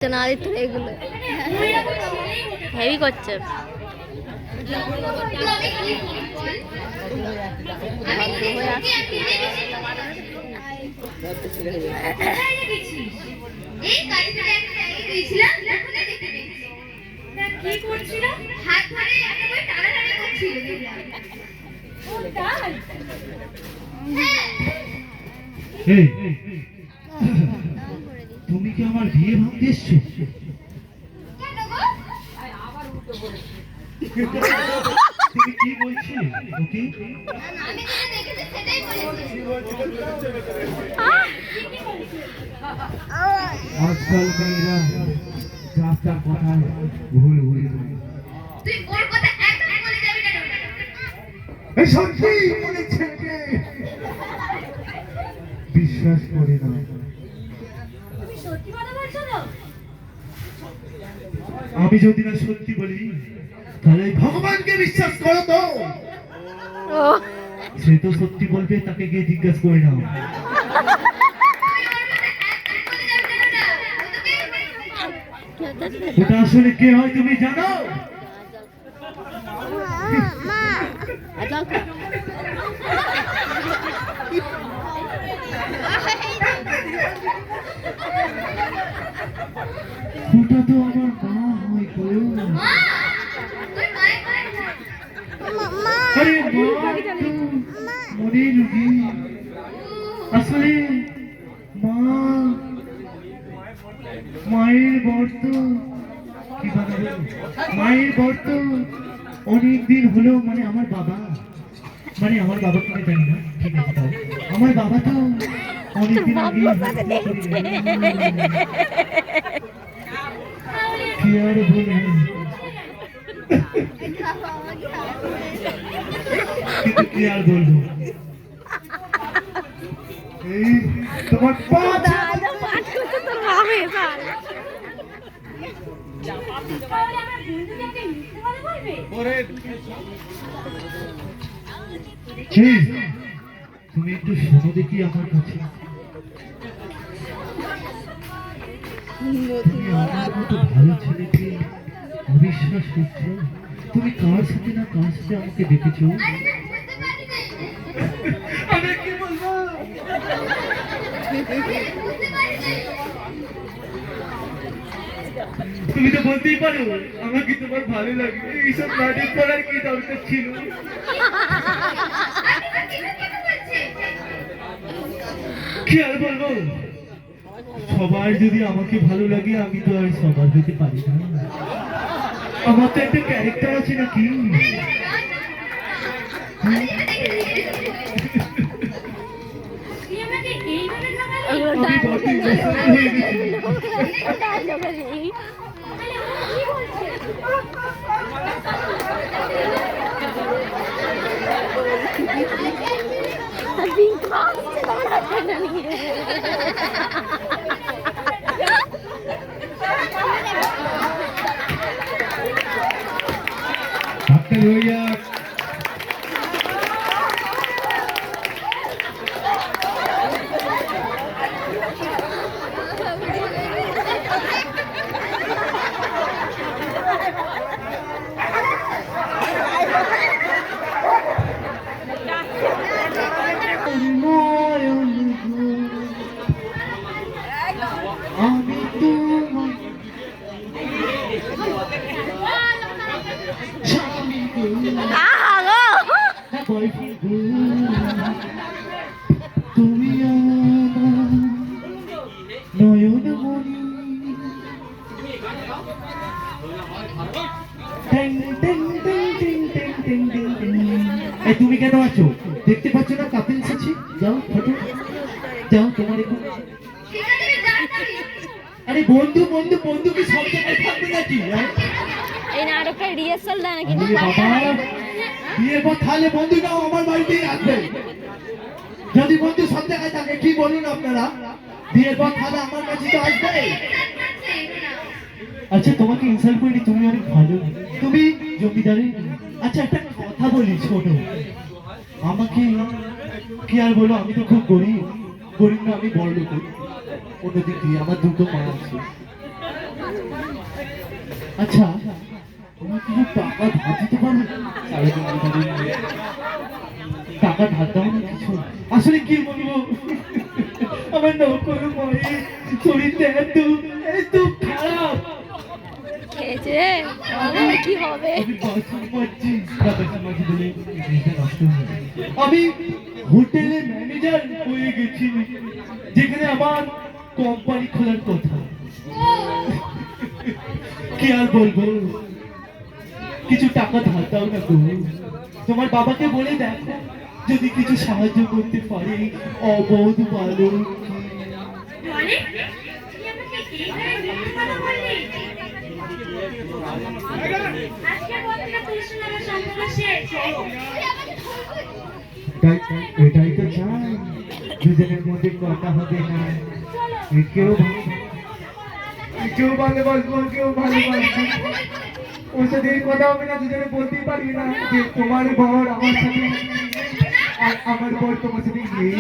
না দিতে এগুলো হেভি করছে। তুমি কি আমার বিয়ে ভাঙতে এসছো? তুমি কি বলছি? ওকে আজকাল মেয়েরা যাত্রার কথা ভুল ভুল বিশ্বাস করি না। আমি যদি না সত্যি বলি তাহলে ভগবানকে বিশ্বাস করো তো? সে তো সত্যি বলবে, তাকে গিয়ে জিজ্ঞাসা করে নাও। ওটা আসলে কে হয় তুমি জানো? ওটা তো আমার মা হয় গো। আরে মনে রুগী আসলে মায়ের বর্ত কি বানাবো, মায়ের বর্ত অনেকদিন হলো, মানে আমার বাবা কিনে জানি না, ঠিক আছে তাও আমার বাবা তো অনেকদিন আগে কি আর বলবো, কিন্তু কি আর বলবো, এই তোমার তুমি একটু শোনো দেখি আমার কাছে। তুমি আমার মতো ভালো ছেলেকে অবিশ্বাস করছো? তুমি কার সাথে না কার সাথে আমাকে দেখেছো? আমি কি বলবো? তুমি তো বলতেই পারো আমাকে তোমার ভালো লাগে, এইসব নাটক করার কি দরকার ছিল? কি আর বলবো, সবার যদি আমাকে ভালো লাগে আমি তো আর সবার হতে পারি না। আমার তো একটা ক্যারেক্টার আছে নাকি? তুমি নয়নমণি, তুমি কেন আছো? দেখতে পাচ্ছ না কাপিল আছি? যাও ফটো যাও, তোমার আরে বন্ধু বন্ধু বন্ধু কি সব জায়গায় থাকবে নাকি? এই নাটকটা রিহার্সাল দেয় নাকি? বিয়ের পর তাহলে বন্ধুটাও আমার বাড়িতেই আসবে। যদি বন্ধু সব জায়গায় থাকে কি বলুন আপনারা, বিয়ের পর তাহলে আমার কাছে তো আসবে। আচ্ছা তোমাকে ইনসাল্ট করিনি, তুমি অনেক ভালো, তুমি জমিদারে। আচ্ছা একটা কথা বলি ছোট, আমাকে কি আর বলো, আমি তো খুব গরিব, গরিব না আমি বড় লোক। অন্যদিক দিয়ে আমার দুটো মা আছে, আচ্ছা তোমার কিছু টাকা ধার দিতে পারবে? টাকা ধার দাও না কিছু। আসলে কি বলবো, আমার নৌকর মায়ের শরীরটা এত খারাপ, খেয়েছে আমার কি হবে? আমি বাথরুম করছি, বাথরুম করছি বলে জিনিসটা নষ্ট হয়ে গেছে। আমি হোটেলে ম্যানেজার হয়ে গেছি, যেখানে আমার কোম্পানি খোলার কথা। কি আর বলবো, কিছু টাকা ধার দাও না গো। তোমার বাবাকে বলে দেখো যদি কিছু সাহায্য করতে পারে। অবোধ বালক। অনেক তুই আমাকে এইভাবে মিথ্যে কথা বললি। আজকে কথাটা তোর সঙ্গে আমার সম্পর্ক শেষ। এটাই তো চাই, দুজনের মধ্যে কথা হবে না, কেউ ভালোবাসবো, কেউ ভালোবাসবো, ওর সাথে এই কথা হবে না, দুজনে বলতেই পারবি না যে তোমার বর আমার সাথে আর আমার বর তোমার সাথে নেই।